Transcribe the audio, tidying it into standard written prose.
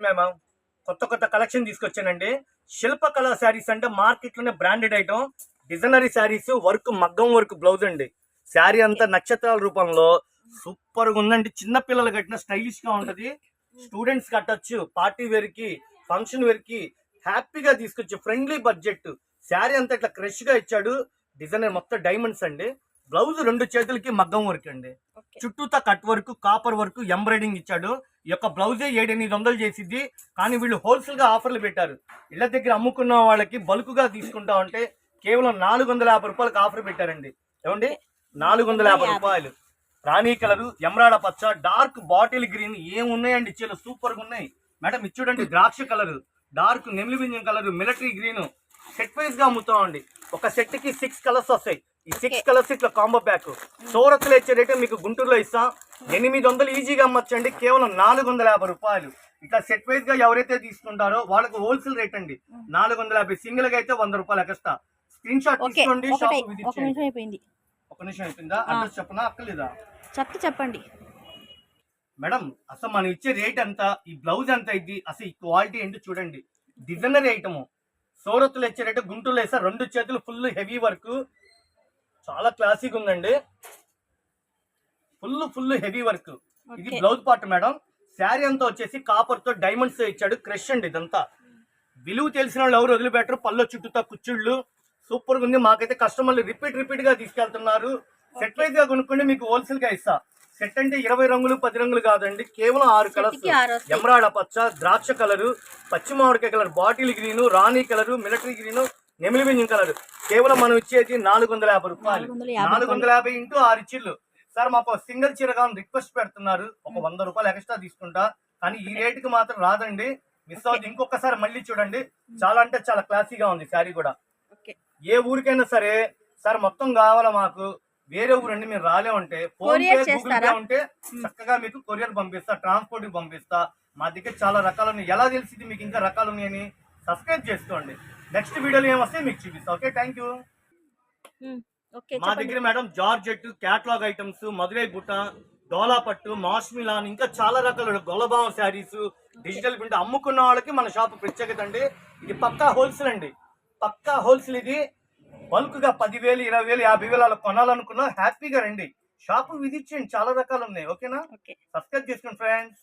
మేము కొత్త కలెక్షన్ తీసుకొచ్చానండి. శిల్పకళ శారీస్ అంటే మార్కెట్ లోనే branded item. Designery saris, work మగ్గం వర్క్ బ్లౌజ్ అండి. శారీ అంతా నక్షత్రాల రూపంలో సూపర్ గా ఉందండి. చిన్న పిల్లలు కట్టిన స్టైలిష్ గా ఉంటది. స్టూడెంట్స్ కట్టొచ్చు, పార్టీ వేర్ కి, ఫంక్షన్ వేర్ కి హ్యాపీగా తీసుకొచ్చు. Friendly budget. శారీ అంతా ఇట్లా క్రష్ గా ఇచ్చాడు. డిజైనర్ మొత్తం డైమండ్స్ అండి. బ్లౌజ్ 2 చేతులకి మగ్గం వర్క్ అండి. చుట్టూతా cut work, copper work, embroidering ఇచ్చాడు. ఈ యొక్క బ్లౌజే 700-800 చేసిద్ది. కానీ వీళ్ళు హోల్సేల్ గా ఆఫర్లు పెట్టారు. ఇళ్ల దగ్గర అమ్ముకున్న వాళ్ళకి బల్క్ గా తీసుకుంటా ఉంటే కేవలం 450 రూపాయలకు ఆఫర్ పెట్టారండి. ఏమండి, 450 రూపాయలు. రాణి కలరు, ఎమరాడ పచ్చ, డార్క్ బాటిల్ గ్రీన్ ఏమున్నాయండి చీరలు సూపర్ గా ఉన్నాయి. మేడం ఇది చూడండి, ద్రాక్ష కలరు, డార్క్ నెమిలి బింజం colour, military green. Set wise గా అమ్ముతామండి. ఒక సెట్ కి 6 కలర్స్ వస్తాయి. ఈ 6 కలర్స్ ఇట్లా కాంబో ప్యాక్. సూరత్ లో ఇచ్చే రేటు మీకు గుంటూరులో ఇస్తాం. 800 ఈజీగా అమ్మచ్చండి, కేవలం 450 రూపాయలు. ఇట్లా సెట్ వైజ్ గా ఎవరైతే తీసుకుంటారో వాళ్ళకి హోల్సేల్ రేట్ అండి 450. సింగిల్ గా అయితే 100 రూపాయలు ఎక్స్ట్రా. స్క్రీన్ షాట్ తీసుకోండి. షాప్ విజిట్ చేయండి. ఒక నిమిషం అయిపోయిందా? అడ్రస్ చెప్పనా అక్కర్లేదా? చెప్పండి మేడం. అసలు మనం ఇచ్చే రేట్ ఎంత, ఈ బ్లౌజ్ ఎంత అయింది, అసలు ఈ క్వాలిటీ ఏంటో చూడండి. Designery item. సూరత్ లో ఇచ్చే రేటు గుంటూరులో ఇస్తా. 2 చేతులు ఫుల్ హెవీ వర్క్, చాలా క్లాసిక్ ఉందండి. Full heavy work. ఇది బ్లౌజ్ పార్ట్ మేడం. శారీ అంతా వచ్చేసి కాపర్ తో డైమండ్స్ ఇచ్చాడు. క్రష్ అండి ఇదంతా. విలువ తెలిసిన వాళ్ళు ఎవరు వదిలిపెట్టరు. పళ్ళు చుట్టూతా కుచ్చుళ్ళు సూపర్ గా ఉంది. మాకైతే కస్టమర్లు రిపీట్ గా తీసుకెళ్తున్నారు. సెట్ వైజ్ గా కొనుక్కోండి, మీకు హోల్సేల్ గా ఇస్తా. సెట్ అంటే 20 రంగులు 10 రంగులు కాదండి, కేవలం 6 కలర్స్. ఎమరాడ పచ్చ, ద్రాక్ష కలరు, పచ్చి మామిడికాయ కలర్, బాటిల్ గ్రీన్, రాణి కలరు, మిలిటరీ గ్రీన్, నెమిలి బింజం కలర్. కేవలం మనం ఇచ్చేది 450 రూపాయలు. 450 ఇంటూ 6 చీరలు. సార్ మాకు సింగిల్ చీర కావాలని రిక్వెస్ట్ పెడుతున్నారు. ఒక 100 రూపాయలు ఎక్స్ట్రా తీసుకుంటా, కానీ ఈ రేటుకి మాత్రం రాదండి. మిస్ అవుతుంది. ఇంకొకసారి మళ్ళీ చూడండి. చాలా అంటే చాలా క్లాసీగా ఉంది శారీ కూడా. ఏ ఊరికైనా సరే సార్ మొత్తం కావాలా మాకు, వేరే ఊరండి మీరు రాలేమంటే ఫోన్ పే, గూగుల్ పే ఉంటే చక్కగా మీకు కొరియర్ పంపిస్తా, ట్రాన్స్పోర్ట్ కి పంపిస్తా. మా దగ్గర చాలా రకాలు ఉన్నాయి. ఎలా తెలిసింది మీకు ఇంకా రకాలు ఉన్నాయని? సబ్స్క్రైబ్ చేసుకోండి. నెక్స్ట్ వీడియోలో ఏమొస్తే మీకు చూపిస్తా. Okay, thank you. మా దగ్గర madam georgette, catalogue items, Madurai బుట్ట, డోలా పట్టు, మాస్మిలాన్, ఇంకా చాలా రకాల గొల్లబావం శారీస్, డిజిటల్ ప్రింట్ అమ్ముకున్న వాళ్ళకి మన షాప్ ప్రత్యేకత అండి. ఇది పక్కా హోల్సేల్ అండి, పక్కా హోల్సేల్. ఇది బల్క్ గా 10,000, 20,000, 50,000 అలా కొనాలనుకున్నా హ్యాపీగా రండి. షాప్ విజిట్ చేయండి, చాలా రకాలు ఉన్నాయి. ఓకేనా? సబ్స్క్రైబ్ చేసుకోండి ఫ్రెండ్స్.